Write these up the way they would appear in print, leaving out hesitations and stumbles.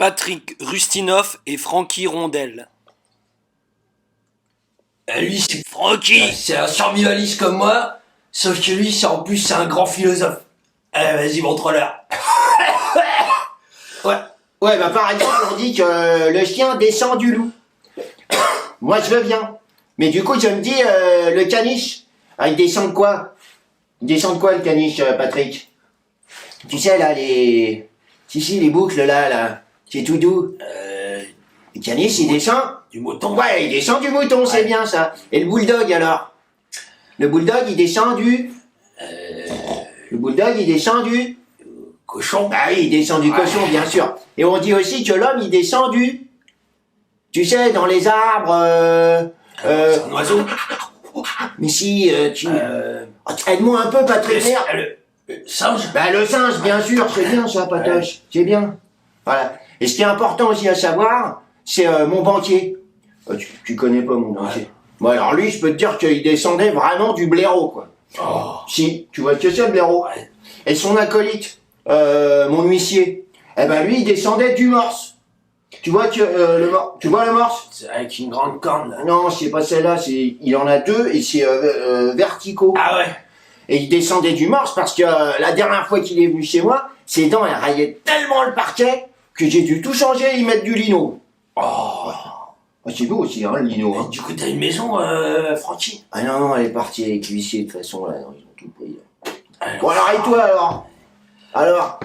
Patrick Rustinov et Francky Rondel. Lui, c'est Francky. C'est un survivaliste comme moi, sauf que lui, en plus, c'est un grand philosophe. Allez, vas-y, montre-leur. Ouais, bah par exemple, on dit que le chien descend du loup. Moi, je veux bien. Mais du coup, je me dis, le caniche, il descend de quoi? Il descend de quoi, le caniche, Patrick? Tu sais, là, les... Si, les boucles, là, c'est tout doux. Le caniche, il descend... Du mouton. Ouais, il descend du mouton, c'est bien, ça. Et le bulldog, alors? Le bulldog, il descend du... Le bulldog, il descend du... Cochon. Ah oui, il descend du cochon, bien sûr. Et on dit aussi que l'homme, il descend du... Tu sais, dans les arbres... C'est un oiseau. Mais si, aide-moi un peu, Patrick. Le singe. Bah, le singe, bien sûr, c'est bien ça, Patoche. C'est bien. Voilà. Et ce qui est important aussi à savoir, c'est mon banquier. Tu connais pas mon banquier. Ouais. Bon, alors lui, je peux te dire qu'il descendait vraiment du blaireau, quoi. Oh. Si, tu vois ce que c'est, le blaireau? Ouais. Et son acolyte, mon huissier, eh ben lui, il descendait du morse. Tu vois que tu vois le morse? C'est avec une grande corne, là. Non, c'est pas celle-là, il en a deux et c'est verticaux. Ah ouais. Et il descendait du morse parce que la dernière fois qu'il est venu chez moi, ses dents elles raillaient tellement le parquet que j'ai dû tout changer et y mettre du lino. Oh. Ah, c'est beau aussi, hein, le lino. Hein. Du coup, t'as une maison, Francky? Ah non, elle est partie avec l'huissier de toute façon, là, non, ils ont tout pris. Alors, Bon alors, et toi alors? Alors?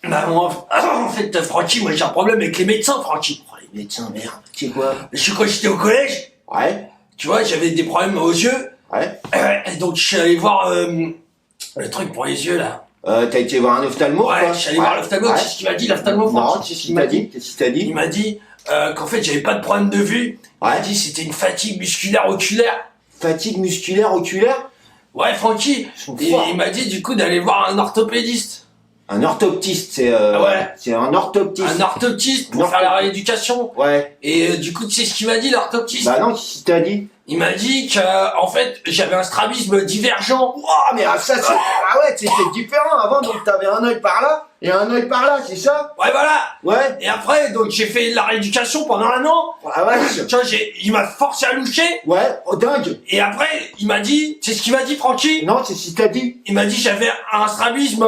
bah moi, en fait, Francky, moi j'ai un problème avec les médecins, Francky. Oh, les médecins, merde. C'est quoi? Je sais quand j'étais au collège, Ouais, tu vois, j'avais des problèmes aux yeux. ouais. Et donc je suis allé voir le truc pour les yeux, là. T'as été voir un ophtalmo? Ouais, quoi? je suis allé voir l'ophtalmo, Ouais. c'est ce qu'il m'a dit, l'ophtalmo, Non, Francky. c'est ce qu'il m'a dit. Qu'est-ce qu'il t'a dit? Il m'a dit qu'en fait, j'avais pas de problème de vue. Il m'a Ouais. dit c'était une fatigue musculaire oculaire. Fatigue musculaire oculaire? Ouais, Francky. Ils sont Et forts. il m'a dit du coup d'aller voir un orthopédiste. Un orthoptiste, c'est Ouais. c'est un orthoptiste. Un orthoptiste pour Un faire la orthoptiste. rééducation. Ouais. Et du coup, tu sais ce qu'il m'a dit, l'orthoptiste? Bah non, qu'est-ce qu'il t'a dit? Il m'a dit que, en fait, j'avais un strabisme divergent. Oh, mais ça, c'est... Ah ouais, c'était différent. Avant, donc, t'avais un œil par là et un œil par là, c'est ça? Ouais, voilà. Ouais. Et après, donc, j'ai fait de la rééducation pendant 1 an. Ah ouais. Tu vois, il m'a forcé à loucher. Ouais, oh dingue. Et après, il m'a dit, c'est ce qu'il m'a dit, Francky? Non, c'est ce qu'il t'a dit. Il m'a dit, j'avais un strabisme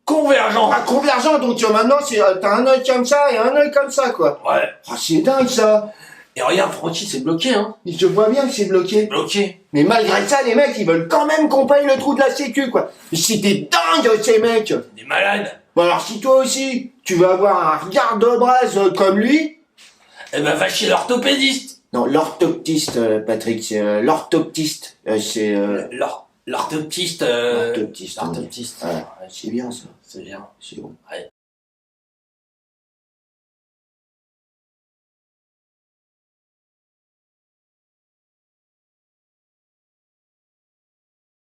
convergent. Ah, convergent, donc maintenant, c'est, t'as un œil comme ça et un œil comme ça, quoi. Ouais. Ah, c'est dingue, ça. Et regarde, Francky, c'est bloqué, hein. Je vois bien que c'est bloqué. Bloqué. Mais malgré ça, les mecs, ils veulent quand même qu'on paye le trou de la sécu, quoi. C'était dingue, ces mecs. Des malades. Bon, alors, si toi aussi, tu veux avoir un regard de braise comme lui... Eh ben, va chez l'orthopédiste. Non, l'orthoptiste, Patrick, c'est l'orthoptiste. C'est... L'orthoptiste. L'orthoptiste. L'orthoptiste. Ouais, c'est bien, ça. C'est bien. C'est bon. Ouais.